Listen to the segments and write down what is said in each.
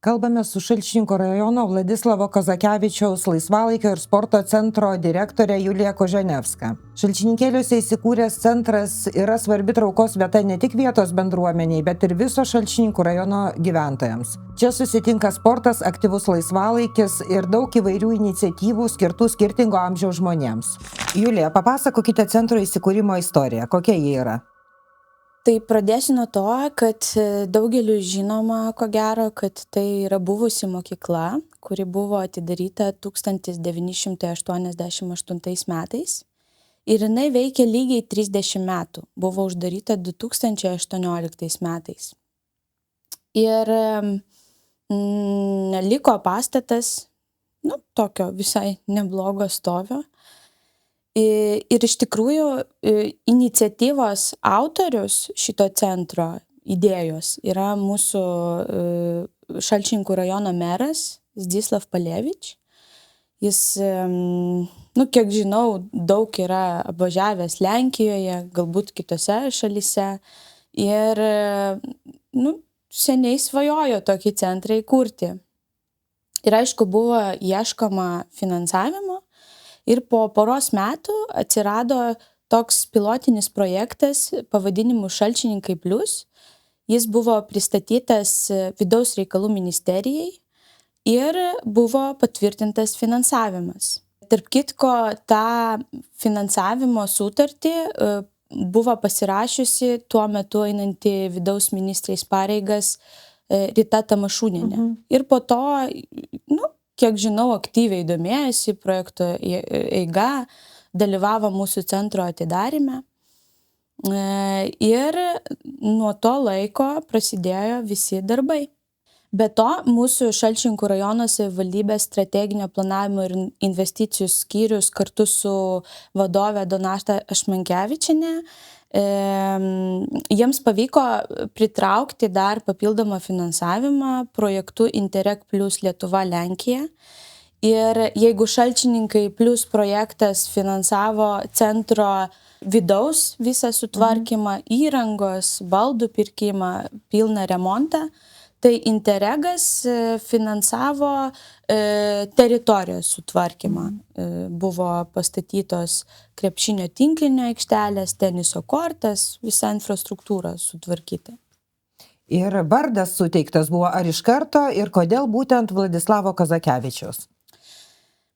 Kalbame su Šalčininkų rajono Vladislavo Kozakevičiaus laisvalaikio ir sporto centro direktorė Julija Koženevska. Šalčininkėliuose įsikūręs centras yra svarbi traukos vieta ne tik vietos bendruomeniai, bet ir viso Šalčininkų rajono gyventojams. Čia susitinka sportas, aktyvus laisvalaikis ir daug įvairių iniciatyvų skirtų skirtingo amžiaus žmonėms. Julija, papasakokite centro įsikūrimo istoriją. Kokia ji yra? Tai pradėsiu nuo to, kad daugeliu žinoma, ko gero, kad tai yra buvusi mokykla, kuri buvo atidaryta 1988 metais ir jinai veikia lygiai 30 metų, buvo uždaryta 2018 metais. Ir liko pastatas, tokio visai neblogo stovio. Ir iš tikrųjų iniciatyvos autorius šito centro idėjos yra mūsų Šalčininkų rajono meras Zdzislav Palevič. Jis, kiek žinau, daug yra apvažiavęs Lenkijoje, galbūt kitose šalyse. Ir seniai svajojo tokį centrą įkurti. Ir aišku, buvo ieškoma finansavimo. Ir po poros metų atsirado toks pilotinis projektas pavadinimu Šalčininkai Plius. Jis buvo pristatytas Vidaus reikalų ministerijai ir buvo patvirtintas finansavimas. Tarp kitko, tą finansavimo sutartį buvo pasirašiusi tuo metu einanti vidaus ministrės pareigas Rita Tamašūnienė. Ir po to, kiek žinau, aktyviai domėjosi projekto eiga, dalyvavo mūsų centro atidaryme. Ir nuo to laiko prasidėjo visi darbai. Be to, mūsų Šalčininkų rajono savivaldybės strateginio planavimo ir investicijų skyrius kartu su vadove Donata Ašmankevičienė jiems pavyko pritraukti dar papildomą finansavimą projektu Interreg Plus Lietuva-Lenkija. Ir jeigu Šalčininkai Plus projektas finansavo centro vidaus visą sutvarkymą, įrangos, baldų pirkimą, pilną remontą, tai Interregas finansavo teritorijos sutvarkymą. Buvo pastatytos krepšinio tinklinio aikštelės, teniso kortas, visa infrastruktūra sutvarkyta. Ir vardas suteiktas buvo ar iš karto ir kodėl būtent Vladislavo Kozakevičiaus?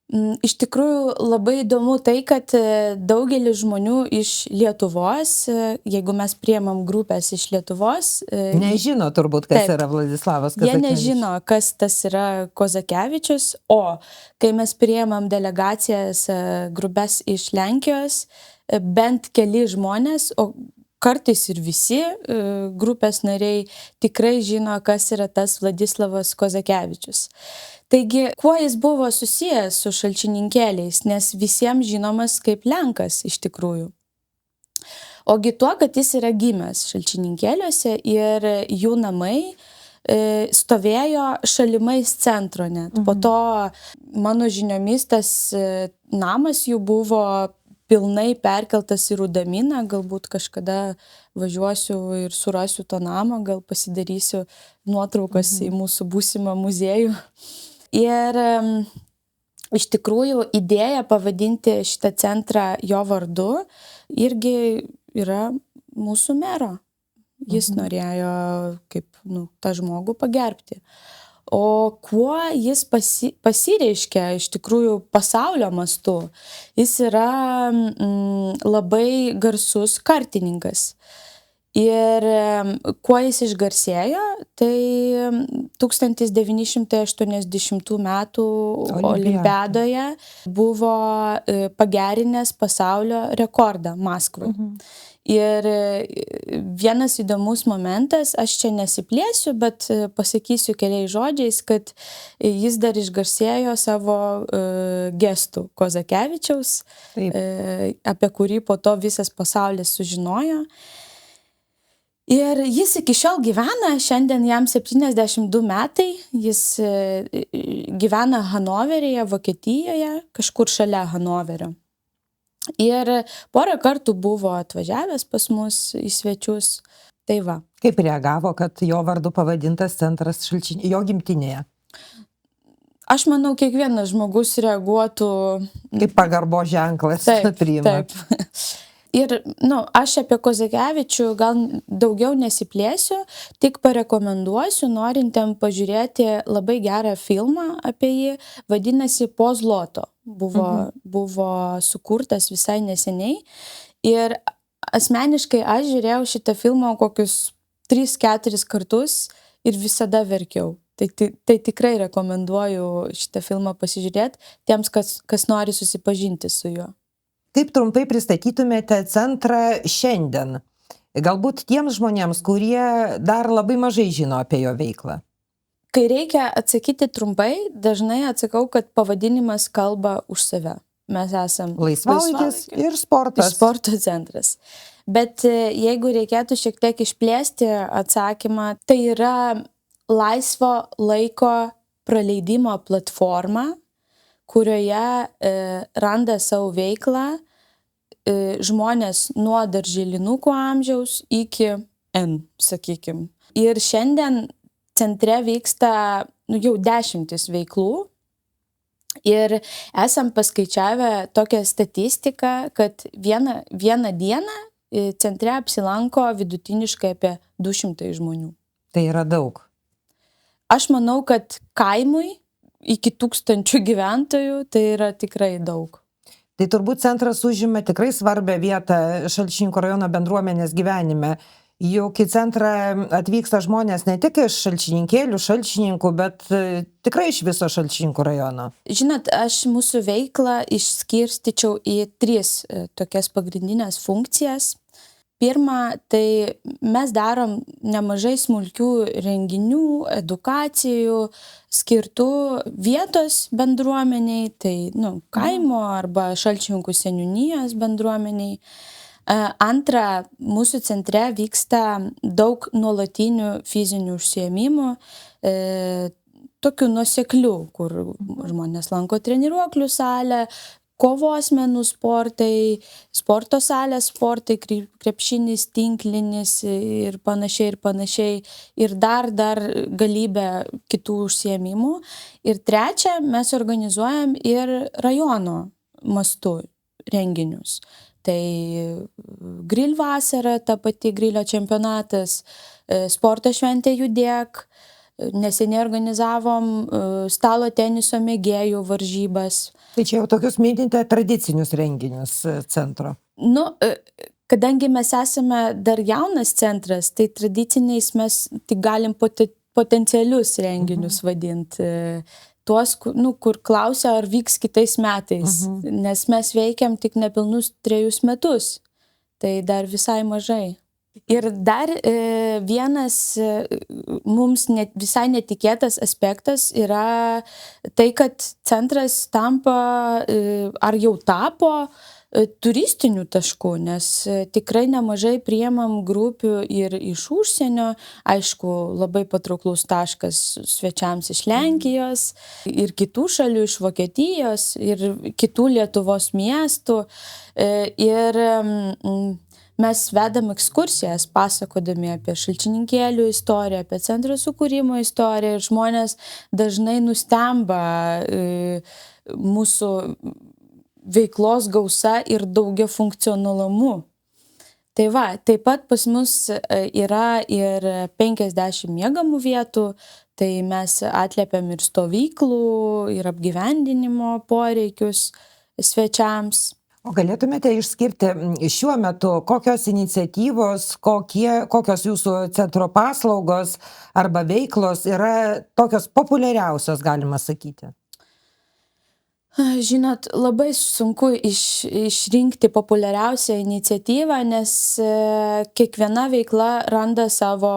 Iš tikrųjų labai įdomu tai, kad daugelis žmonių iš Lietuvos, jeigu mes priemam grupės iš Lietuvos, nežino turbūt, kas yra Vladislavas Kozakevičius. Jie nežino, kas tas yra Kozakevičius, o kai mes priemam delegacijas grupės iš Lenkijos, bent keli žmonės, o kartais ir visi grupės nariai tikrai žino, kas yra tas Vladislavas Kozakevičius. Taigi, kuo jis buvo susijęs su šalčininkėliais, nes visiems žinomas kaip Lenkas iš tikrųjų. Ogi tuo, kad jis yra gimęs Šalčininkėliuose ir jų namai stovėjo šalimais centro net. Po to mano žiniomis tas namas jų buvo pilnai perkeltas į Rudaminą, galbūt kažkada važiuosiu ir surasiu tą namą, gal pasidarysiu nuotraukas į mūsų būsimą muziejų. Ir iš tikrųjų idėja pavadinti šitą centrą jo vardu irgi yra mūsų mero. Jis norėjo kaip tą žmogų pagerbti. O kuo jis pasireiškia iš tikrųjų pasaulio mastu? Jis yra labai garsus kartininkas. Ir kuo jis išgarsėjo, tai 1980 metų olimpiadoje buvo pagerinęs pasaulio rekordą Maskvai. Ir vienas įdomus momentas, aš čia nesiplėsiu, bet pasakysiu keliais žodžiais, kad jis dar išgarsėjo savo gestų Kozakevičiaus, apie kurį po to visas pasaulis sužinojo. Ir jis iki šiol gyvena, šiandien jam 72 metai, jis gyvena Hanoveryje, Vokietijoje, kažkur šalia Hanoverio. Ir porą kartų buvo atvažiavęs pas mus į svečius. Tai va. Kaip reagavo, kad jo vardu pavadintas centras jo gimtinėje? Aš manau, kiekvienas žmogus reaguotų Kaip pagarbo ženklas priima. Taip. Ir, aš apie Kozakevičių gal daugiau nesiplėsiu, tik parekomenduosiu norintiem pažiūrėti labai gerą filmą apie jį, vadinasi Po zloto. Buvo sukurtas visai neseniai. Ir asmeniškai aš žiūrėjau šitą filmą kokius 3-4 kartus ir visada verkiau. Tai tikrai rekomenduoju šitą filmą pasižiūrėti tiems, kas nori susipažinti su juo. Kaip trumpai pristatytumėte centrą šiandien? Galbūt tiems žmonėms, kurie dar labai mažai žino apie jo veiklą. Kai reikia atsakyti trumpai, dažnai atsakau, kad pavadinimas kalba už save. Mes esam laisvalaikis ir sportas. Sporto centras. Bet jeigu reikėtų šiek tiek išplėsti atsakymą, tai yra laisvo laiko praleidimo platforma, kurioje randa savo veiklą žmonės nuo darželinukų amžiaus iki N, sakykim. Ir šiandien centre vyksta jau 10 veiklų ir esam paskaičiavę tokią statistiką, kad vieną dieną centre apsilanko vidutiniškai apie 200 žmonių. Tai yra daug. Aš manau, kad kaimui iki 1000 gyventojų tai yra tikrai daug. Tai turbūt centras užima tikrai svarbią vietą Šalčininkų rajono bendruomenės gyvenime. Juk į centrą atvyksta žmonės ne tik iš Šalčininkėlių, Šalčininkų, bet tikrai iš viso Šalčininkų rajono. Žinot, aš mūsų veiklą išskirstyčiau į 3 tokias pagrindinės funkcijas. Pirma, tai mes darom nemažai smulkių renginių, edukacijų skirtų vietos bendruomeniai, tai kaimo arba Šalčininkų seniūnijos bendruomeniai. Antra, mūsų centre vyksta daug nuolatinių fizinių užsiėmimų, tokių nuoseklių, kur žmonės lanko treniruoklių salę, kovos menų sportai, sporto salės sportai, krepšinis, tinklinis ir panašiai. Ir dar galybė kitų užsiėmimų. Ir trečia, mes organizuojam ir rajono mastu renginius. Tai grill vasara, ta pati grilio čempionatas, sporto šventė Judėk. Neseniai organizavom stalo teniso mėgėjų varžybas. Tai čia jau tokius minite tradicinius renginius centro. Kadangi mes esame dar jaunas centras, tai tradiciniais mes tik galim potencialius renginius vadinti. Tuos, kur klausia, ar vyks kitais metais. Nes mes veikiam tik nepilnus 3 metus. Tai dar visai mažai. Ir dar vienas mums visai netikėtas aspektas yra tai, kad centras tampa ar jau tapo turistinių taškų, nes tikrai nemažai priemam grupių ir iš užsienio, aišku, labai patrauklus taškas svečiams iš Lenkijos ir kitų šalių, iš Vokietijos ir kitų Lietuvos miestų. Ir mes vedam ekskursijas, pasakodami apie Šalčininkėlių istoriją, apie centro sukūrimo istoriją ir žmonės dažnai nustemba mūsų veiklos gausa ir daugiafunkcionalumu. Tai va, taip pat pas mus yra ir 50 miegamų vietų, tai mes atliepiam ir stovyklų, ir apgyvendinimo poreikius svečiams. O galėtumėte išskirti šiuo metu, kokios iniciatyvos, kokios jūsų centro paslaugos arba veiklos yra tokios populiariausios, galima sakyti? Žinot, labai sunku išrinkti populiariausią iniciatyvą, nes kiekviena veikla randa savo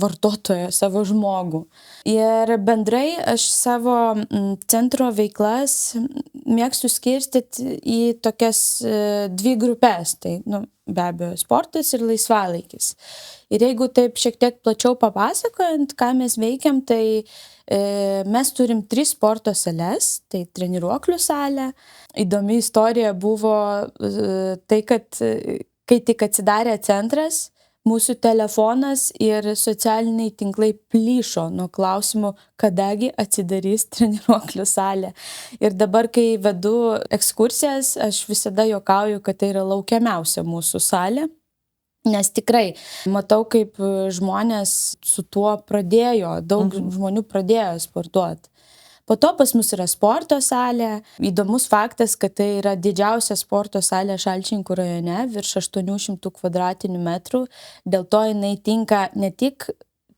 vartotoją, savo žmogų. Ir bendrai aš savo centro veiklas mėgstu skirstyti į tokias 2 grupės. Tai, be abejo, sportas ir laisvalaikis. Ir jeigu taip šiek tiek plačiau papasakojant, ką mes veikiam, tai mes turim 3 sporto sales, tai treniruoklių salė. Įdomi istorija buvo tai, kad kai tik atsidarė centras, mūsų telefonas ir socialiniai tinklai plyšo nuo klausimų, kadagi atsidarys treniruoklių salė. Ir dabar, kai vedu ekskursijas, aš visada juokauju, kad tai yra laukiamiausia mūsų salė. Nes tikrai matau, kaip žmonės su tuo pradėjo, daug žmonių pradėjo sportuoti. Po to pas mus yra sporto salė. Įdomus faktas, kad tai yra didžiausia sporto salė Šalčininkų rajone, virš 800 kvadratinių metrų. Dėl to jinai tinka ne tik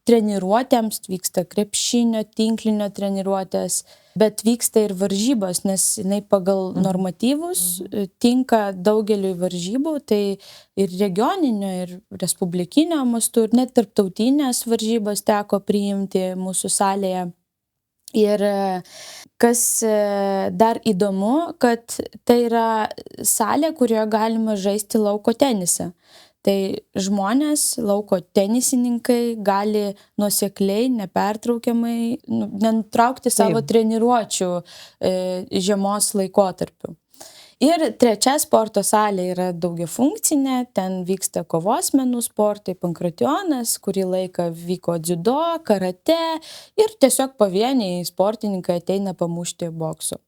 treniruotėms, vyksta krepšinio, tinklinio treniruotės, bet vyksta ir varžybos, nes jinai pagal normatyvus tinka daugeliui varžybų, tai ir regioninio, ir respublikinio mastu, ir net tarptautinės varžybos teko priimti mūsų salėje. Ir kas dar įdomu, kad tai yra salė, kurioje galima žaisti lauko tenisą. Tai žmonės, lauko tenisininkai gali nuosekliai, nepertraukiamai nenutraukti savo treniruočių žiemos laikotarpiu. Ir trečia sporto salė yra daugiafunkcinė, ten vyksta kovos menų sportai, pankrationas, kurį laiką vyko dziudo, karate ir tiesiog pavieniai sportininkai ateina pamušti bokso.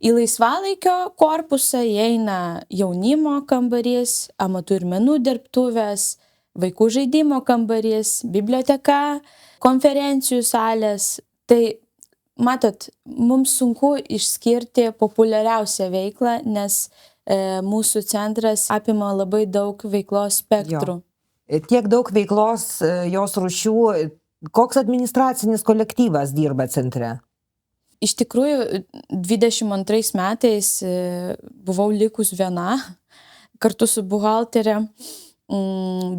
Į laisvalaikio korpusą įeina jaunimo kambarys, amatų ir menų dirbtuvės, vaikų žaidimo kambarys, biblioteka, konferencijų salės. Tai matot, mums sunku išskirti populiariausią veiklą, nes mūsų centras apima labai daug veiklos spektrų. Tiek daug veiklos, jos rūšių. Koks administracinis kolektyvas dirba centre? Iš tikrųjų, 22 metais buvau likus viena kartu su buhalterė,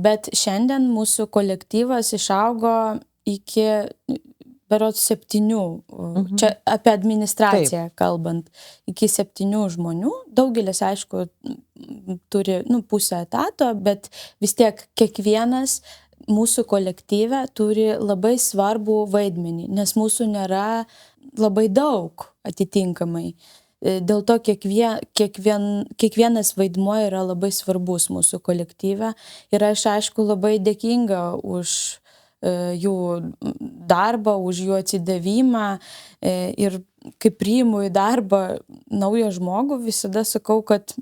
bet šiandien mūsų kolektyvas išaugo iki berods 7, čia apie administraciją kalbant, iki 7 žmonių. Daugelis, aišku, turi pusę etato, bet vis tiek kiekvienas mūsų kolektyve turi labai svarbų vaidmenį, nes mūsų nėra labai daug atitinkamai. Dėl to kiekvienas vaidmuo yra labai svarbus mūsų kolektyve. Ir aš, aišku, labai dėkinga už jų darbą, už jų atsidavimą. Ir kai priimu į darbą naują žmogų, visada sakau, kad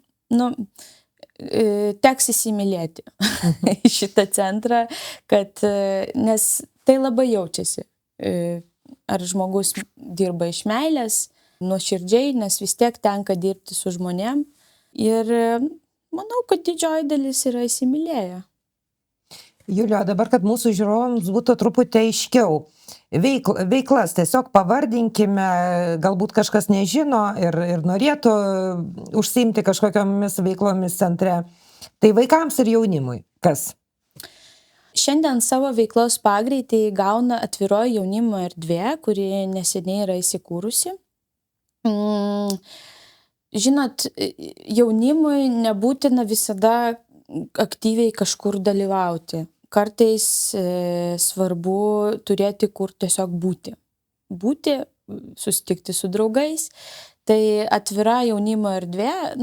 teks įsimylėti šitą centrą, nes tai labai jaučiasi. Ar žmogus dirba iš meilės, nuoširdžiai, nes vis tiek tenka dirbti su žmonėm. Ir manau, kad didžioji dalis yra įsimylėję. Julija, dabar, kad mūsų žiūrovams būtų truputį aiškiau. Veiklas tiesiog pavardinkime, galbūt kažkas nežino ir norėtų užsiimti kažkokiamis veiklomis centre. Tai vaikams ir jaunimui. Kas? Šiandien savo veiklos pagreitį gauna atviroji jaunimo erdvė, kuri neseniai yra įsikūrusi. Žinot, jaunimui nebūtina visada aktyviai kažkur dalyvauti. Kartais svarbu turėti kur tiesiog būti. Būti, susitikti su draugais. Tai atvira jaunimo erdvė,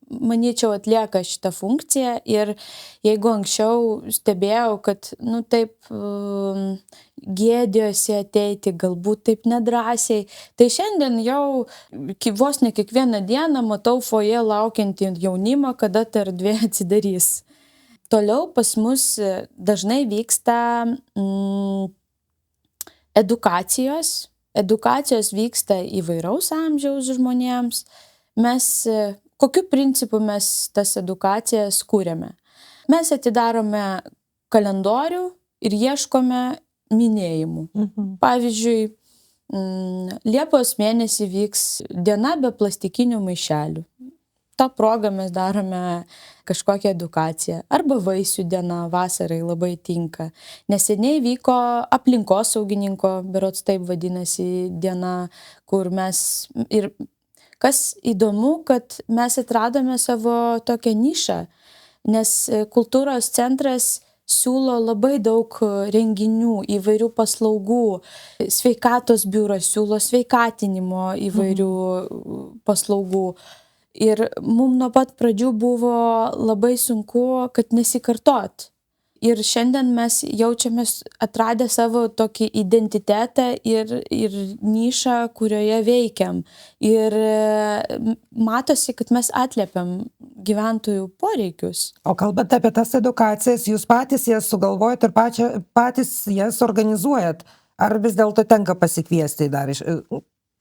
manyčiau, atlieka šitą funkciją. Ir jeigu anksčiau stebėjau, kad taip gėdėjosi ateiti, galbūt taip nedrąsiai, tai šiandien jau vos ne kiekvieną dieną matau foje laukiantį jaunimą, kada ta erdvė atsidarys. Toliau pas mus dažnai vyksta edukacijos. Edukacijos vyksta įvairaus amžiaus žmonėms. Kokiu principu mes tas edukacijas kūrėme? Mes atidarome kalendorių ir ieškome minėjimų. Pavyzdžiui, Liepos mėnesį vyks diena be plastikinių maišelių. Ta proga mes darome kažkokią edukaciją. Arba vaisių diena, vasarai labai tinka. Neseniai vyko aplinkosaugininko, berods taip vadinasi, diena, kur mes ir kas įdomu, kad mes atradome savo tokią nišą, nes kultūros centras siūlo labai daug renginių, įvairių paslaugų. Sveikatos biuras siūlo sveikatinimo įvairių paslaugų. Ir mums nuo pat pradžių buvo labai sunku, kad nesikartot. Ir šiandien mes jaučiamės atradę savo tokį identitetą ir nišą, kurioje veikiam. Ir matosi, kad mes atliepiam gyventojų poreikius. O kalbant apie tas edukacijas, jūs patys jas sugalvojat ir patys jas organizuojat? Ar vis dėlto tenka pasikviesti dar iš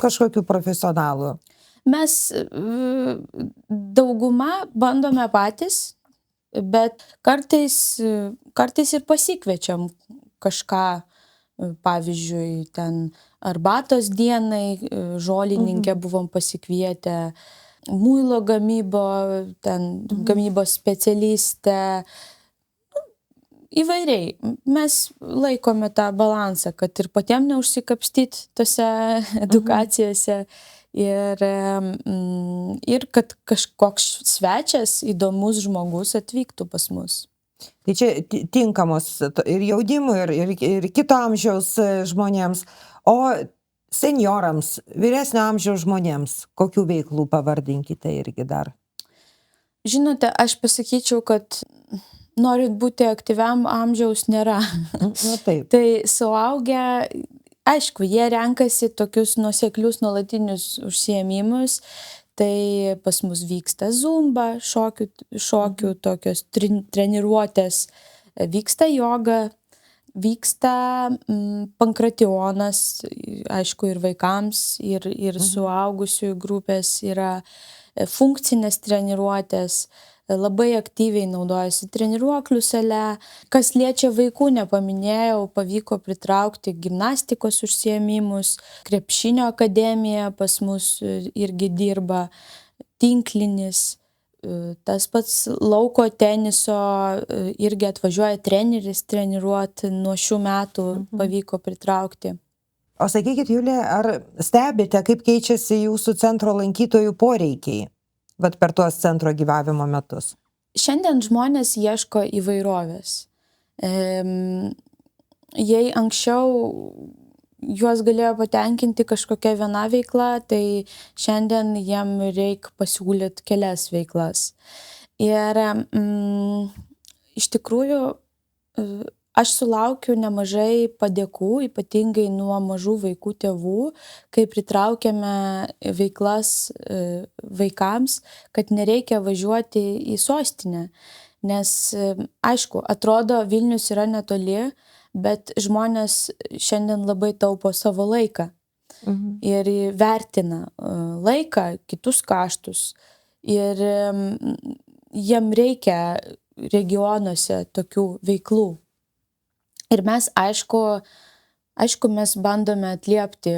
kažkokių profesionalų? Mes dauguma bandome patys, bet kartais ir pasikviečiam kažką, pavyzdžiui, ten arbatos dienai, žolininkę buvom pasikvietę, muilo gamybos specialistę. Įvairiai. Mes laikome tą balansą, kad ir patiem neužsikapstyti tose edukacijose ir kad kažkoks svečias, įdomus žmogus atvyktų pas mus. Tai čia tinkamos ir jaunimui, ir kito amžiaus žmonėms, o seniorams, vyresnio amžiaus žmonėms, kokių veiklų pavardinkite irgi dar? Žinote, aš pasakyčiau, kad norint būti aktyviam amžiaus nėra. Nu, taip. Tai suaugę, aišku, jie renkasi tokius nuoseklius nuolatinius užsiėmimus. Tai pas mus vyksta zumba, šokių tokios treniruotės, vyksta joga, vyksta pankrationas, aišku, ir vaikams, ir suaugusiųjų grupės yra funkcinės treniruotės. Labai aktyviai naudojasi treniruoklių sale. Kas liečia vaikų, nepaminėjau, pavyko pritraukti gimnastikos užsiėmimus, krepšinio akademija pas mus irgi dirba, tinklinis, tas pats lauko teniso irgi atvažiuoja treneris treniruoti, nuo šių metų pavyko pritraukti. O sakykit, Julija, ar stebite, kaip keičiasi jūsų centro lankytojų poreikiai? Bet per tuos centro gyvavimo metus? Šiandien žmonės ieško įvairovės. Jei anksčiau juos galėjo patenkinti kažkokia viena veikla, tai šiandien jiem reikia pasiūlyti kelias veiklas. Ir iš tikrųjų aš sulaukiu nemažai padėkų, ypatingai nuo mažų vaikų tėvų, kai pritraukiame veiklas vaikams, kad nereikia važiuoti į sostinę. Nes, aišku, atrodo, Vilnius yra netoli, bet žmonės šiandien labai taupo savo laiką. Ir vertina laiką, kitus kaštus. Ir jiem reikia regionuose tokių veiklų. Ir mes, aišku, mes bandome atliepti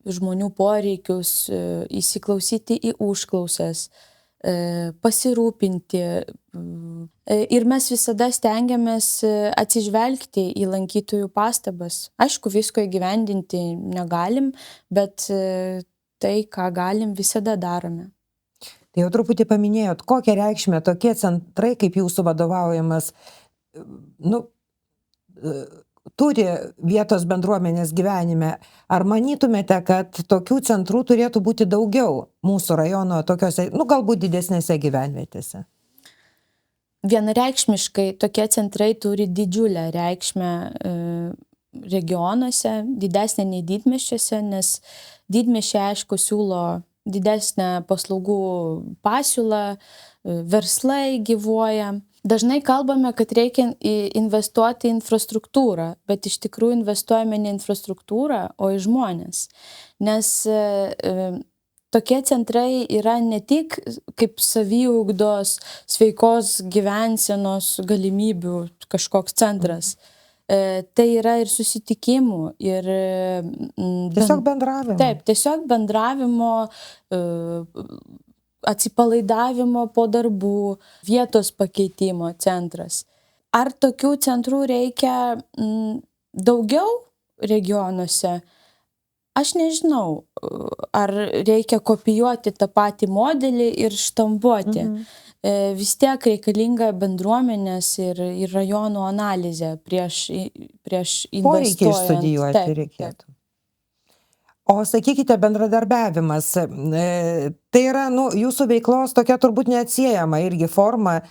žmonių poreikius, įsiklausyti į užklausas, pasirūpinti. Ir mes visada stengiamės atsižvelgti į lankytojų pastabas. Aišku, visko įgyvendinti negalim, bet tai, ką galim, visada darome. Tai jau truputį paminėjot, kokią reikšmę tokie centrai, kaip jūsų vadovaujamas, turi vietos bendruomenės gyvenime. Ar manytumėte, kad tokių centrų turėtų būti daugiau mūsų rajono tokiose, galbūt didesnėse gyvenvietėse? Vienareikšmiškai tokie centrai turi didžiulę reikšmę regionuose, didesnė nei didmiesčiuose, nes didmiesčiai, aišku, siūlo didesnę paslaugų pasiūlą, verslai gyvuoja. Dažnai kalbame, kad reikia investuoti į infrastruktūrą, bet iš tikrųjų investuojame ne infrastruktūrą, o į žmonės. Nes tokie centrai yra ne tik kaip saviugdos, sveikos gyvensenos galimybių kažkoks centras. Tai yra ir susitikimų, ir tiesiog bendravimo. Taip, tiesiog bendravimo, atsipalaidavimo po darbų, vietos pakeitimo centras. Ar tokių centrų reikia daugiau regionuose? Aš nežinau, ar reikia kopijuoti tą patį modelį ir štampuoti. Vis tiek reikalinga bendruomenės ir rajonų analizė prieš investuojant. Poreikiai studijuoti reikėtų. O sakykite, bendradarbiavimas, tai yra jūsų veiklos tokia turbūt neatsiejama irgi forma.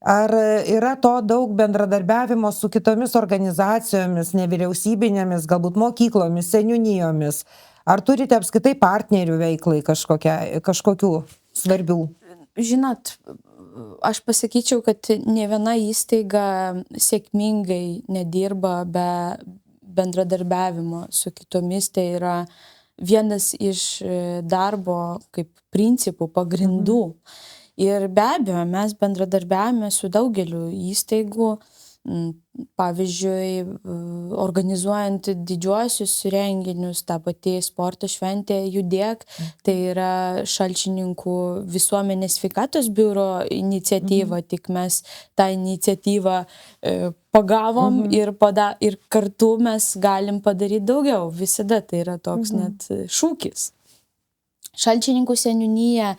Ar yra to daug bendradarbiavimo su kitomis organizacijomis, nevyriausybinėmis, galbūt mokyklomis, seniūnijomis? Ar turite apskritai partnerių veiklai kažkokių svarbių? Žinot, aš pasakyčiau, kad ne viena įstaiga sėkmingai nedirba be bendradarbiavimo su kitomis. Tai yra vienas iš darbo kaip principų, pagrindų. Ir be abejo, mes bendradarbiavame su daugeliu įstaigų, pavyzdžiui, organizuojant didžiuosius renginius, ta pati sporto šventė Judėk, tai yra Šalčininkų visuomenės sveikatos biuro iniciatyva, tik mes tą iniciatyvą pagavom ir kartu mes galim padaryti daugiau. Visada tai yra toks net šūkis. Šalčininkų seniūnija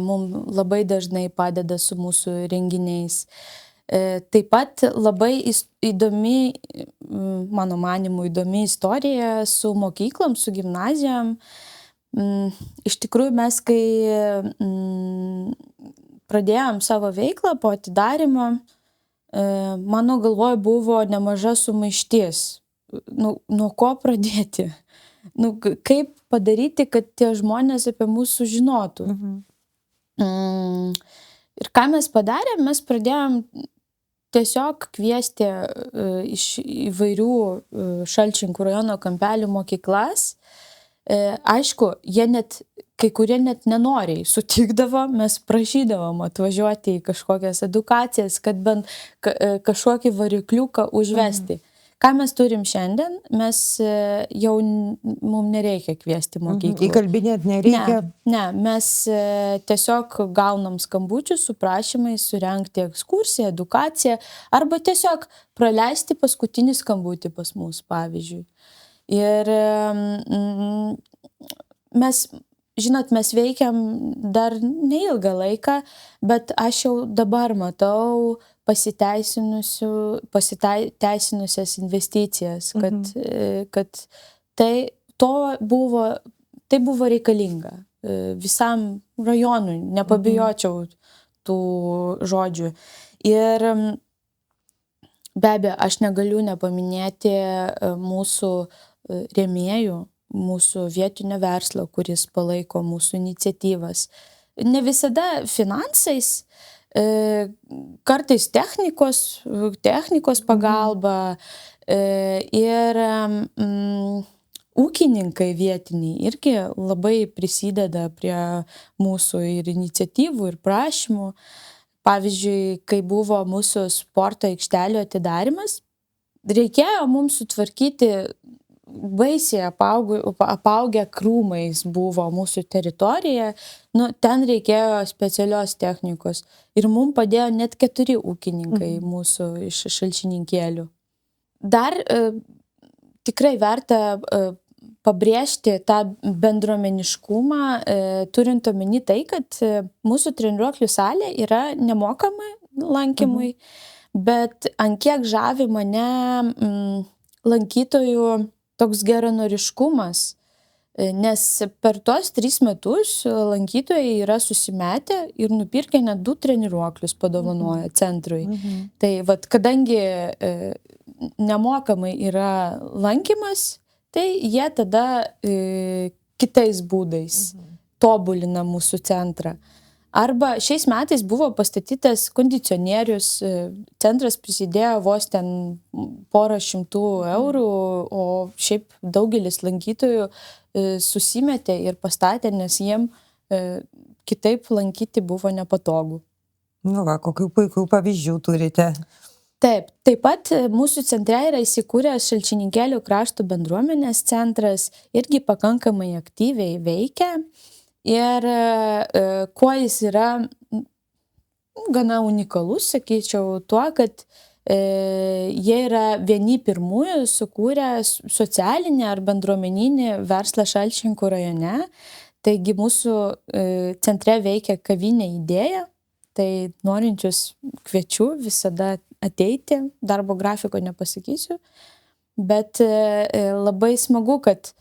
mums labai dažnai padeda su mūsų renginiais. Taip pat labai įdomi, mano manimu, įdomi istorija su mokyklom, su gimnazijom. Iš tikrųjų, mes kai pradėjom savo veiklą po atidarymo, mano galvoje buvo nemaža sumaištis. Nuo ko pradėti? Kaip padaryti, kad tie žmonės apie mus sužinotų. Ir ką mes padarėm, mes pradėjom tiesiog kviesti iš įvairių Šalčininkų rajono kampelių mokyklas. Aišku, kai kurie net nenoriai sutikdavo, mes prašydavom atvažiuoti į kažkokias edukacijas, kad bent kažkokį varikliuką užvesti. Ką mes turim šiandien, mes jau mums nereikia kviesti mokyklų. Įkalbinėt nereikia? Ne, mes tiesiog gaunam skambučius su prašymais surengti ekskursiją, edukaciją arba tiesiog praleisti paskutinį skambutį pas mus, pavyzdžiui. Ir mes veikiam dar neilgą laiką, bet aš jau dabar matau pasiteisinusias investicijas, kad tai buvo reikalinga visam rajonui, nepabijočiau tų žodžių. Ir be abejo, aš negaliu nepaminėti mūsų rėmėjų, mūsų vietinio verslo, kuris palaiko mūsų iniciatyvas. Ne visada finansais, kartais technikos pagalba ir ūkininkai vietiniai irgi labai prisideda prie mūsų ir iniciatyvų, ir prašymų. Pavyzdžiui, kai buvo mūsų sporto aikštelio atidarymas, reikėjo mums sutvarkyti baisiai apaugę krūmais buvo mūsų teritorija, ten reikėjo specialios technikos. Ir mums padėjo net 4 ūkininkai mūsų iš Šalčininkėlių. Dar tikrai verta pabrėžti tą bendruomeniškumą, turint omeny tai, kad mūsų treniruoklių salė yra nemokama lankymui, bet ant kiek žavi mane lankytojų toks geranoriškumas, nes per tuos 3 metus lankytojai yra susimetę ir nupirkę net 2 treniruoklius padovanoję centrui. Tai kadangi nemokamai yra lankymas, tai jie tada kitais būdais tobulina mūsų centrą. Arba šiais metais buvo pastatytas kondicionierius, centras prisidėjo vos ten porą šimtų eurų, o šiaip daugelis lankytojų susimetė ir pastatė, nes jiem kitaip lankyti buvo nepatogu. Kokių puikių pavyzdžių turite. Taip pat mūsų centre yra įsikūręs Šalčininkėlių krašto bendruomenės centras, irgi pakankamai aktyviai veikia. Ir kuo jis yra gana unikalus, sakyčiau, tuo, kad jie yra vieni pirmųjų sukūrę socialinį ar bendruomeninį verslą Šalčininkų rajone. Taigi mūsų centre veikia kavinė Idėja, tai norinčius kviečiu visada ateiti, darbo grafiko nepasakysiu, bet labai smagu, kad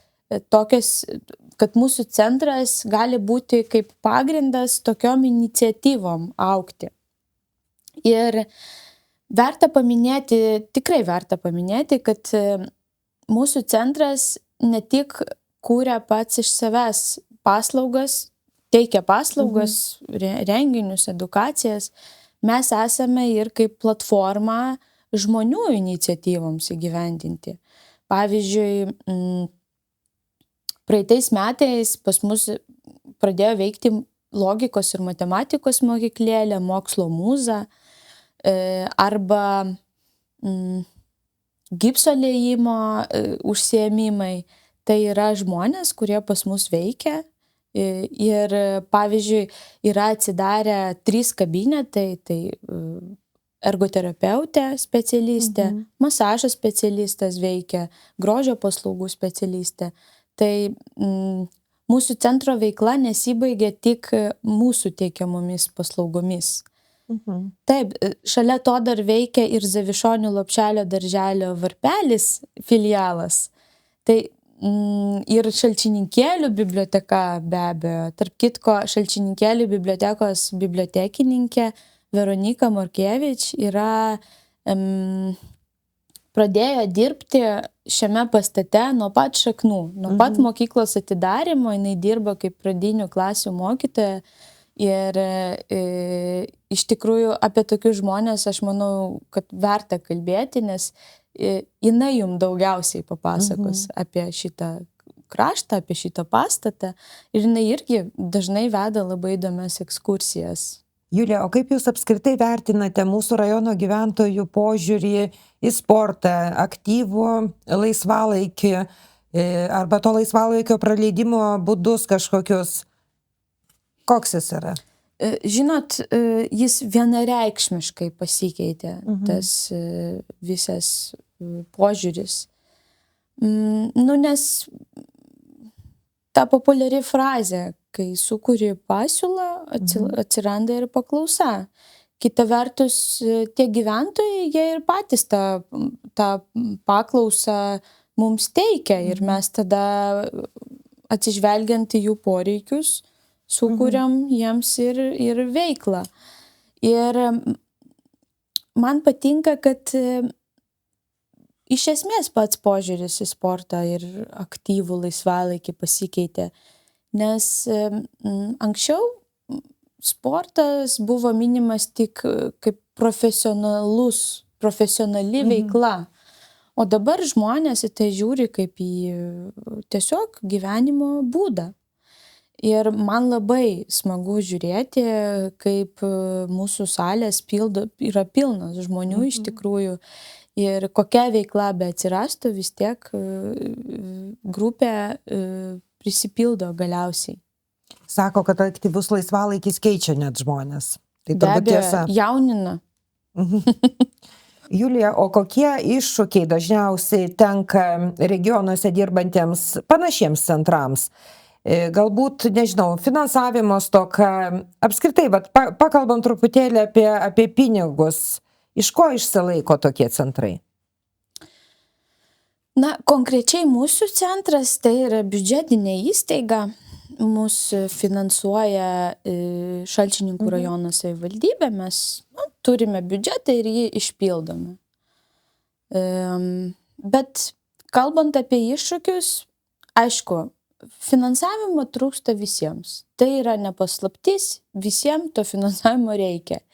mūsų centras gali būti kaip pagrindas tokiom iniciatyvom augti. Ir verta paminėti, tikrai verta paminėti, kad mūsų centras ne tik kūrė pats iš savęs paslaugas, teikia paslaugas, renginius, edukacijas, mes esame ir kaip platforma žmonių iniciatyvoms įgyvendinti. Pavyzdžiui, praeitais metais pas mus pradėjo veikti logikos ir matematikos mokyklėlė, mokslo mūza, arba gipso liejimo užsiėmimai. Tai yra žmonės, kurie pas mus veikia. Ir pavyzdžiui, yra atsidarę 3 kabinetai, tai ergoterapeutė specialistė, masažo specialistas veikia, grožio paslaugų specialistė. Tai mūsų centro veikla nesibaigia tik mūsų teikiamomis paslaugomis. Taip, šalia to dar veikia ir Zavišonių Lopšelio darželio Varpelis filialas. Tai ir Šalčininkėlių biblioteka be abejo. Tarp kitko, Šalčininkėlių bibliotekos bibliotekininkė Veronika Morkevič pradėjo dirbti šiame pastate nuo pat šaknų. Nuo pat mokyklos atidarymo jinai dirba kaip pradinių klasių mokytoja. Ir iš tikrųjų apie tokius žmonės aš manau, kad verta kalbėti, nes jinai jums daugiausiai papasakos apie šitą kraštą, apie šitą pastatą. Ir jinai irgi dažnai veda labai įdomias ekskursijas. Julija, o kaip jūs apskritai vertinate mūsų rajono gyventojų požiūrį į sportą, aktyvų laisvalaikį arba to laisvalaikio praleidimo būdus kažkokius? Koks jis yra? Žinot, jis vienareikšmiškai pasikeitė, tas visas požiūris. Nes ta populiari frazė, kai sukuri pasiūlą, atsiranda ir paklausa. Kita vertus, tie gyventojai, jie ir patys tą paklausą mums teikia ir mes tada atsižvelgiant į jų poreikius, sukuriam jiems ir veiklą. Ir man patinka, kad iš esmės pats požiūris į sportą ir aktyvų laisvalaikį pasikeitė. Nes anksčiau sportas buvo minimas tik kaip profesionali veikla. O dabar žmonės į tai žiūri kaip į tiesiog gyvenimo būdą. Ir man labai smagu žiūrėti, kaip mūsų salės yra pilnos žmonių iš tikrųjų. Ir kokia veikla be atsirastų, vis tiek grupė prisipildo galiausiai. Sako, kad aktyvus laisvalaikis keičia net žmonės. Tai Be turbūt tiesa. abejo, jaunina. Julija, o kokie iššūkiai dažniausiai tenka regionuose dirbantiems panašiems centrams? Galbūt, nežinau, finansavimo stoka, apskritai, pakalbam truputėlį apie pinigus. Iš ko išsilaiko tokie centrai? Na, konkrečiai mūsų centras tai yra biudžetinė įstaiga. Mūsų finansuoja Šalčininkų rajono savivaldybė. Mes turime biudžetą ir jį išpildome. Bet kalbant apie iššūkius, aišku, finansavimo trūksta visiems. Tai yra ne paslaptis, visiems to finansavimo reikia.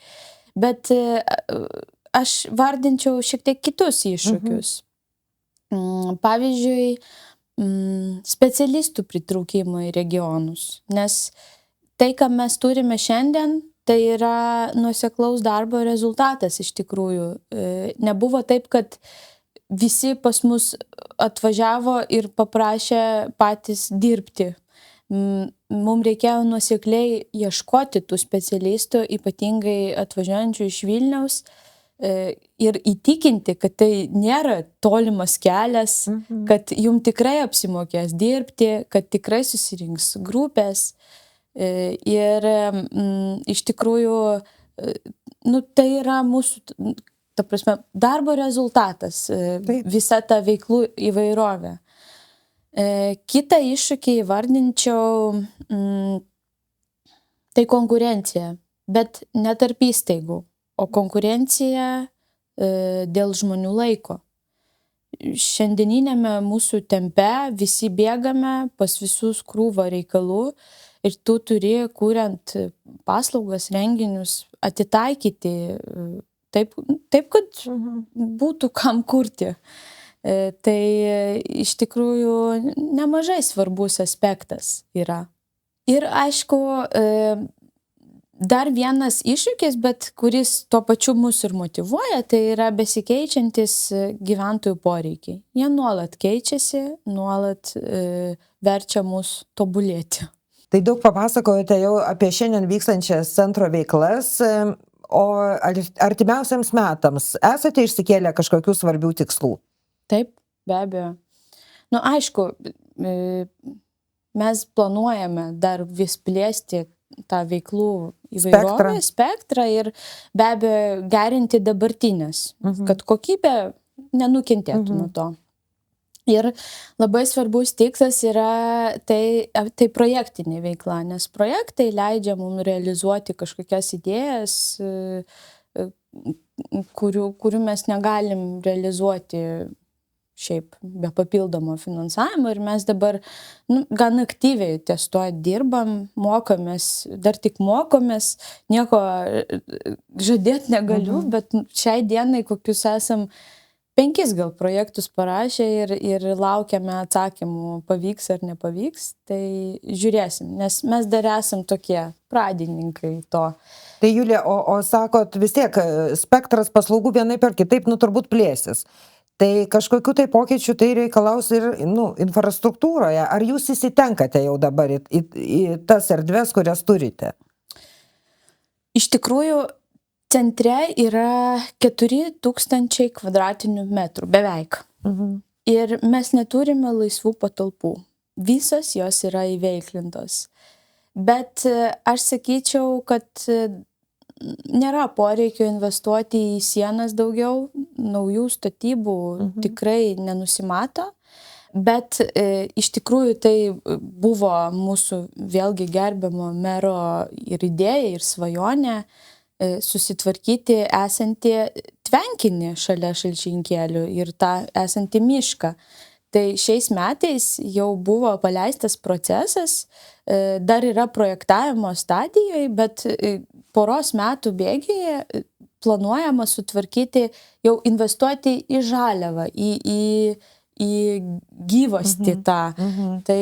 Bet aš vardinčiau šiek tiek kitus iššūkius. Pavyzdžiui, specialistų pritraukimo į regionus. Nes tai, ką mes turime šiandien, tai yra nuoseklaus darbo rezultatas iš tikrųjų. Nebuvo taip, kad visi pas mus atvažiavo ir paprašė patys dirbti. Mums reikėjo nuosekliai ieškoti tų specialistų, ypatingai atvažiuojančių iš Vilniaus, ir įtikinti, kad tai nėra tolimas kelias, kad jums tikrai apsimokės dirbti, kad tikrai susirinks grupės. Ir iš tikrųjų, tai yra mūsų, ta prasme, darbo rezultatas, visa ta veiklų įvairovė. Kitą iššūkį įvardinčiau, tai konkurencija, bet ne tarp įstaigų. o konkurencija dėl žmonių laiko. Šiandieninėme mūsų tempe visi bėgame pas visus krūvą reikalų ir tu turi, kuriant paslaugas, renginius, atitaikyti taip, kad būtų kam kurti. Tai iš tikrųjų nemažai svarbus aspektas yra. Ir aišku, dar vienas iššūkis, bet kuris tuo pačiu mus ir motyvuoja, tai yra besikeičiantis gyventojų poreikiai. Jie nuolat keičiasi, nuolat verčia mus tobulėti. Tai daug papasakojote jau apie šiandien vykstančias centro veiklas, o artimiausiams metams esate išsikėlę kažkokių svarbių tikslų? Taip, be abejo. Aišku, mes planuojame dar vis plėsti tą veiklų įvairovę, spektrą ir be abejo gerinti dabartinės, kad kokybė nenukentėtų nuo to. Ir labai svarbus tikslas yra tai projektinė veikla, nes projektai leidžia mums realizuoti kažkokias idėjas, kurių mes negalim realizuoti šiaip be papildomo finansavimo ir mes dabar gan aktyviai ties tuo dirbam, mokomės, dar tik mokomės, nieko žadėt negaliu, bet šiai dienai kokius esam 5 gal projektus parašę ir laukiame atsakymų, pavyks ar nepavyks, tai žiūrėsim, nes mes dar esam tokie pradininkai to. Tai Julija, o sakot, vis tiek spektras paslaugų vienaip ar kitaip, turbūt plėsis. Tai kažkokių tai pokyčių tai reikalaus ir infrastruktūroje. Ar jūs įsitenkate jau dabar į tas erdves, kurias turite? Iš tikrųjų, centre yra 4000 kvadratinių metrų, beveik. Ir mes neturime laisvų patalpų. Visos jos yra įveiklintos. Bet aš sakyčiau, kad nėra poreikio investuoti į sienas daugiau, naujų statybų tikrai nenusimato, bet iš tikrųjų tai buvo mūsų vėlgi gerbiamo mero ir idėja, ir svajonė susitvarkyti esantį tvenkinį šalia Šalčinkėlių ir tą esantį mišką. Tai šiais metais jau buvo paleistas procesas, dar yra projektavimo stadijoje, bet poros metų bėgyje planuojama sutvarkyti, jau investuoti į žaliavą, į gyvastį tą. Tai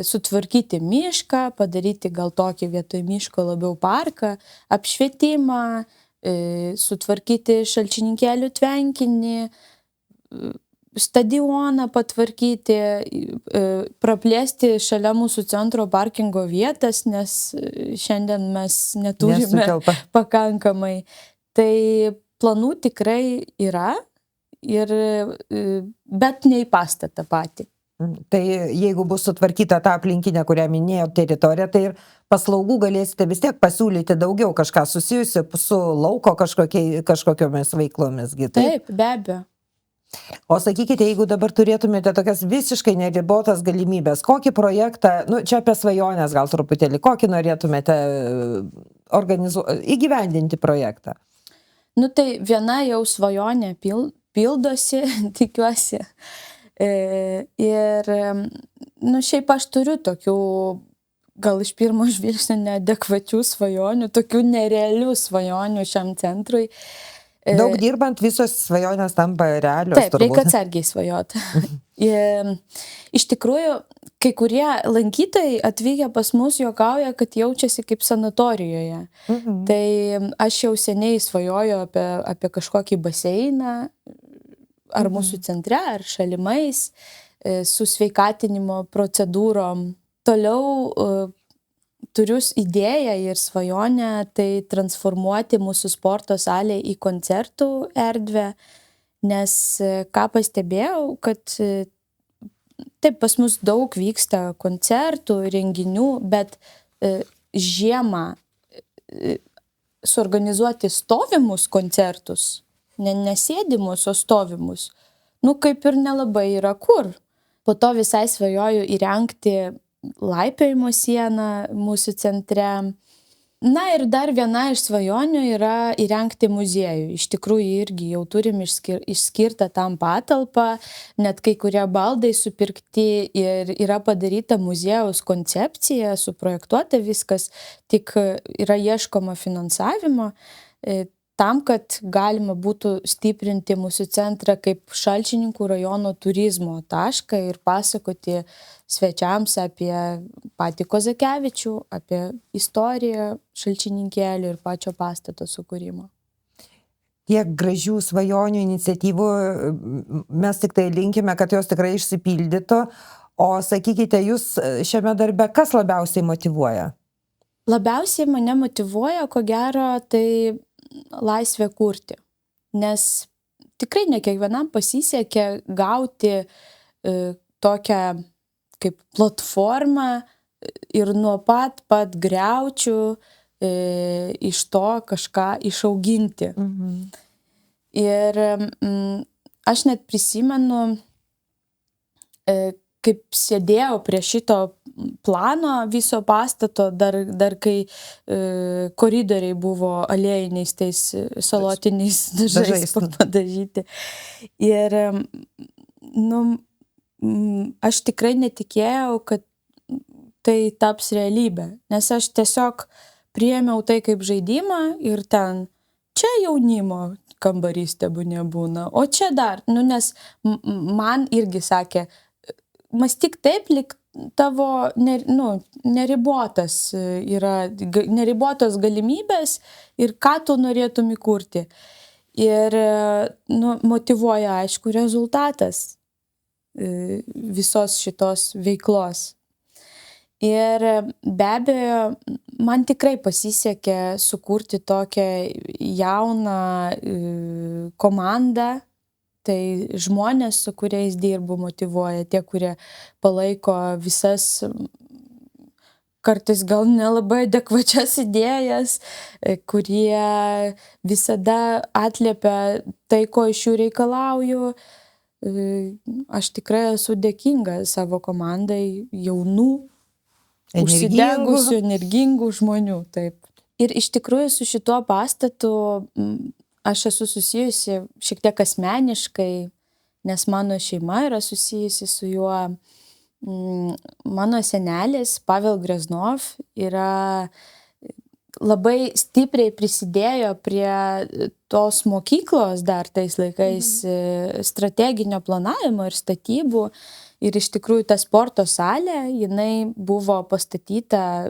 sutvarkyti mišką, padaryti gal tokį vietoj miško labiau parką, apšvietimą, sutvarkyti Šalčininkėlių tvenkinį, stadioną patvarkyti, praplėsti šalia mūsų centro parkingo vietas, nes šiandien mes neturime pakankamai. Tai planų tikrai yra, bet ne į pastatą patį. Tai jeigu bus sutvarkyta ta aplinkinė, kurią minėjo teritorija, tai ir paslaugų galėsite vis tiek pasiūlyti daugiau kažką susijusi su lauko kažkokiomis veiklomis. Taip, be abejo. O sakykite, jeigu dabar turėtumėte tokias visiškai neribotas galimybės, kokį projektą, čia apie svajonės gal truputėlį, kokį norėtumėte įgyvendinti projektą? Tai viena jau svajonė pildosi, tikiuosi. Ir šiaip aš turiu tokių, gal iš pirmo žvilgsnio neadekvačių svajonių, tokių nerealių svajonių šiam centrui. Daug dirbant visos svajonės tampa realios. Taip, reikia atsargiai svajoti. Iš tikrųjų, kai kurie lankytojai atvykę pas mus juokauja, kad jaučiasi kaip sanatorijoje. Tai aš jau seniai svajoju apie kažkokį baseiną, ar mūsų centre, ar šalimais, su sveikatinimo procedūrom. Toliau turiu idėją ir svajonę tai transformuoti mūsų sporto salę į koncertų erdvę, nes ką pastebėjau, kad taip pas mus daug vyksta koncertų, renginių, bet žiemą suorganizuoti stovimus koncertus, nesėdimus, o stovimus, kaip ir nelabai yra kur. Po to visai svajoju įrengti laipiojimo sieną mūsų centre, Na ir dar viena iš svajonių yra įrengti muziejų. Iš tikrųjų irgi jau turim išskirtą tam patalpą, net kai kurie baldai supirkti ir yra padaryta muziejaus koncepcija, suprojektuota viskas, tik yra ieškoma finansavimo tam, kad galima būtų stiprinti mūsų centrą kaip Šalčininkų rajono turizmo tašką ir pasakoti svečiams apie patį Kozakevičių, apie istoriją Šalčininkėlių ir pačio pastato sukūrimo. Tiek gražių svajonių, iniciatyvų, mes tik tai linkime, kad jos tikrai išsipildytų. O sakykite, jūs šiame darbe kas labiausiai motyvuoja? Labiausiai mane motyvuoja, ko gero, tai laisvė kurti. Nes tikrai ne kiekvienam pasisekė gauti tokią kaip platformą ir nuo pat griaučių iš to kažką išauginti. Ir aš net prisimenu, kaip sėdėjau prie šito plano viso pastato, dar kai koridoriai buvo aliejiniais tais salotiniais dažais padažyti. Ir aš tikrai netikėjau, kad tai taps realybė, nes aš tiesiog priėmiau tai kaip žaidimą ir ten čia jaunimo kambarys tebūnie būna, o čia dar, nes man irgi sakė, mąstyk taip, lyg tavo neribotos galimybės ir ką tu norėtum įkurti. Ir motyvuoja, aišku, rezultatas visos šitos veiklos. Ir be abejo, man tikrai pasisekė sukurti tokią jauną komandą. Tai žmonės, su kuriais dirbu, motyvuoja, tie, kurie palaiko visas kartais gal nelabai adekvačias idėjas, kurie visada atliepia tai, ko iš jų reikalauju. Aš tikrai esu dėkinga savo komandai jaunų, užsidegusių, energingų žmonių. Taip. Ir iš tikrųjų su šituo pastatu aš esu susijusi šiek tiek asmeniškai, nes mano šeima yra susijusi su juo. Mano senelis Pavel Greznov yra labai stipriai prisidėjo prie tos mokyklos dar tais laikais strateginio planavimo ir statybų. Ir iš tikrųjų ta sporto salė, jinai buvo pastatyta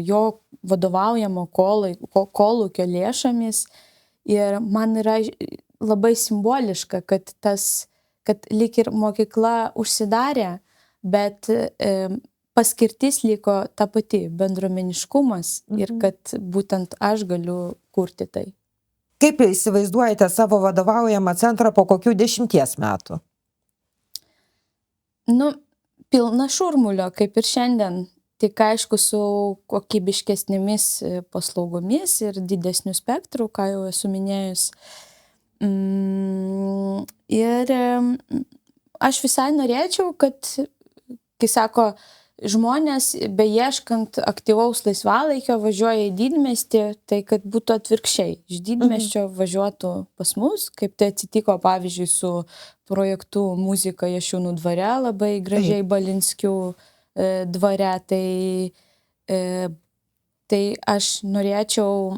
jo vadovaujamo kolūkio lėšomis. Ir man yra labai simboliška, kad lyg ir mokykla užsidarė, bet paskirtis liko ta pati, bendruomeniškumas ir kad būtent aš galiu kurti tai. Kaip įsivaizduojate savo vadovaujamą centrą po kokių 10 metų? Pilna šurmulio, kaip ir šiandien. Tik aišku, su kokybiškesnėmis paslaugomis ir didesniu spektru, ką jau esu minėjus. Ir aš visai norėčiau, kad, kai sako, žmonės beieškant aktyvaus laisvalaikio važiuoja į didmiestį, tai kad būtų atvirkščiai. Iš didmiesčio važiuotų pas mus, kaip tai atsitiko, pavyzdžiui, su projektu Muzika Jašiūnų dvare, labai gražiai Balinskių dvare, tai aš norėčiau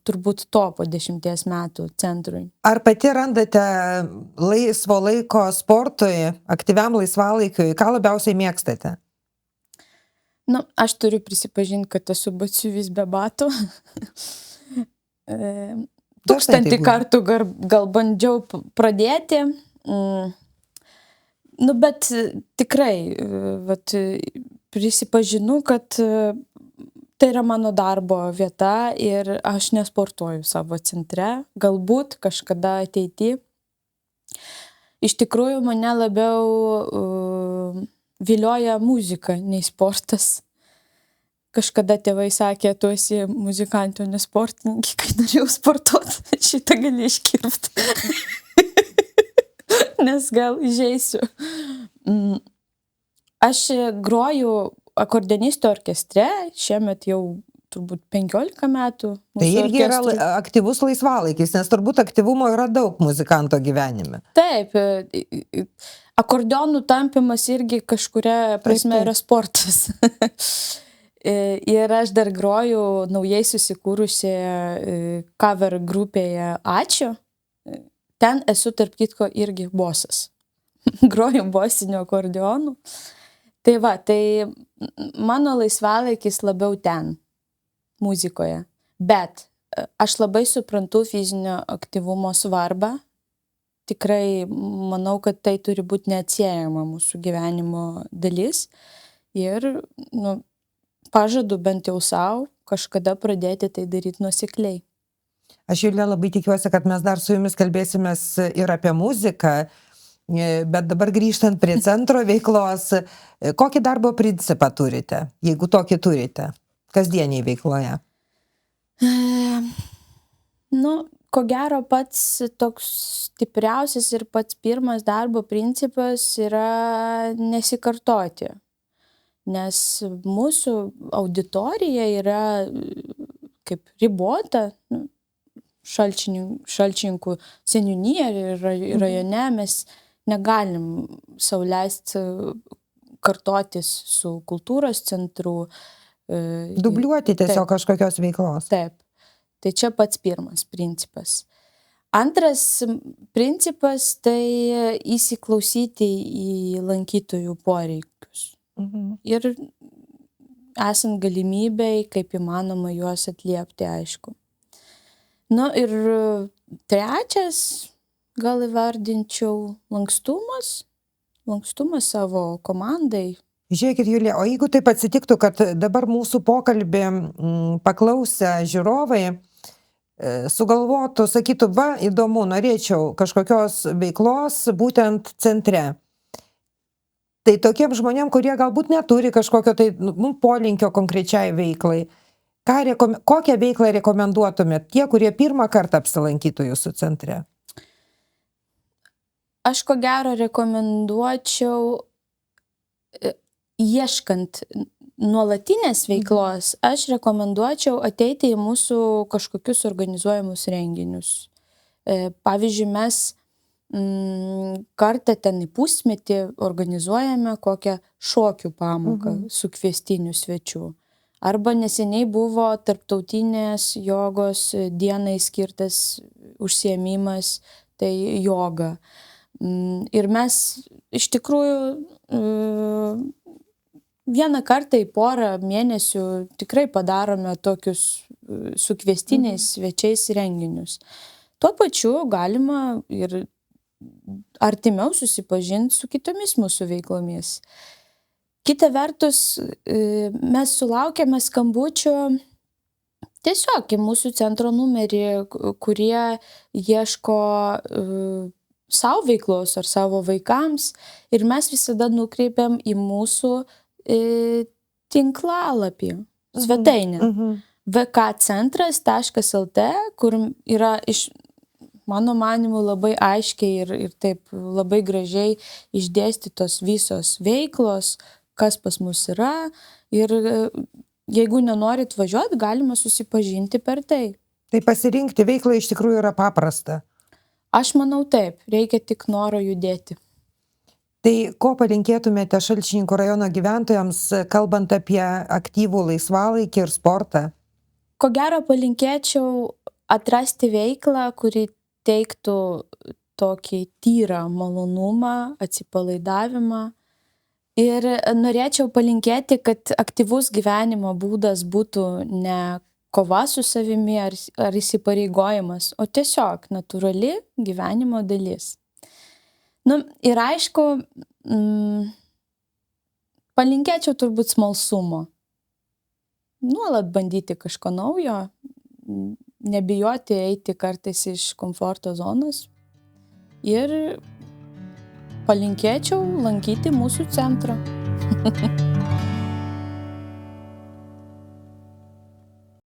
turbūt to po 10 metų centrui. Ar pati randate laisvo laiko sportui, aktyviam laisvalaikiui, ką labiausiai mėgstate? Aš turiu prisipažinti, kad esu batsiuvis be batų. 1000 kartų gal bandžiau pradėti. Bet tikrai prisipažinu, kad tai yra mano darbo vieta ir aš nesportuoju savo centre, galbūt kažkada ateity. Iš tikrųjų, mane labiau vilioja muzika, nei sportas. Kažkada tėvai sakė, tu esi muzikantė, o ne sportininkė, kai norėjau sportuoti, šitą gali iškirpti. Nes gal įžeisiu. Aš groju akordeonistų orkestre, šiemet jau turbūt 15 metų. Tai mūsų irgi yra orkestrui. aktyvus laisvalaikis, nes turbūt aktyvumo yra daug muzikanto gyvenime. Taip, akordeonų tampymas irgi kažkuria prasme taip. yra sportas. Ir aš dar groju naujai susikūrusioje cover grupėje Ačiū. Ten esu tarp kitko irgi bosas. Groju bosiniu akordeonu. Tai va, tai mano laisvalaikis labiau ten, muzikoje. Bet aš labai suprantu fizinio aktyvumo svarbą. Tikrai manau, kad tai turi būti neatsiejama mūsų gyvenimo dalis. Ir pažadu bent jau savo kažkada pradėti tai daryti nuosekliai. Aš, Julija, labai tikiuosi, kad mes dar su jumis kalbėsimės ir apie muziką, bet dabar grįžtant prie centro veiklos, kokį darbo principą turite, jeigu tokį turite, kasdieniai veikloje? Ko gero pats toks stipriausias ir pats pirmas darbo principas yra nesikartoti. Nes mūsų auditorija yra kaip ribota, Šalčininkų seniūnija ir rajone mes negalim sau leisti kartotis su kultūros centru. Dubliuoti tiesiog kažkokios veiklos. Taip. Tai čia pats pirmas principas. Antras principas tai įsiklausyti į lankytojų poreikius. Ir esant galimybei, kaip įmanoma juos atliepti, aišku. Ir trečias, gal įvardinčiau, lankstumas savo komandai. Žiūrėkit, Julija, o jeigu taip atsitiktų, kad dabar mūsų pokalbį paklausę žiūrovai sugalvotų, sakytų, va, įdomu, norėčiau kažkokios veiklos būtent centre. Tai tokiems žmonėms, kurie galbūt neturi kažkokio tai polinkio konkrečiai veiklai, kokią veiklą rekomenduotumėt tie, kurie pirmą kartą apsilankytų jūsų centre? Aš ko gero rekomenduočiau, ieškant nuolatinės veiklos, aš rekomenduočiau ateiti į mūsų kažkokius organizuojamus renginius. Pavyzdžiui, mes kartą ten į pusmetį organizuojame kokią šokių pamoką su kviestiniu svečiu. Arba neseniai buvo tarptautinės jogos dienai skirtas užsiėmimas, tai joga. Ir mes iš tikrųjų vieną kartą į porą mėnesių tikrai padarome tokius su kviestiniais svečiais renginius. Tuo pačiu galima ir artimiau susipažinti su kitomis mūsų veiklomis. Kita vertus, mes sulaukėme skambučių tiesiog į mūsų centro numerį, kurie ieško savo veiklos ar savo vaikams, ir mes visada nukreipiam į mūsų tinklalapį, svetainę vkcentras.lt, kur yra mano manymu labai aiškiai ir taip labai gražiai išdėstytos visos veiklos, kas pas mus yra, ir jeigu nenorit važiuoti, galima susipažinti per tai. Tai pasirinkti veiklą iš tikrųjų yra paprasta. Aš manau taip, reikia tik noro judėti. Tai ko palinkėtumėte Šalčininkų rajono gyventojams, kalbant apie aktyvų laisvalaikį ir sportą? Ko gero palinkėčiau atrasti veiklą, kuri teiktų tokį tyrą malonumą, atsipalaidavimą. Ir norėčiau palinkėti, kad aktyvus gyvenimo būdas būtų ne kova su savimi ar įsipareigojimas, o tiesiog natūrali gyvenimo dalis. Ir aišku, palinkėčiau turbūt smalsumo. Nuolat bandyti kažko naujo, nebijoti eiti kartais iš komforto zonos ir palinkėčiau lankyti mūsų centrą.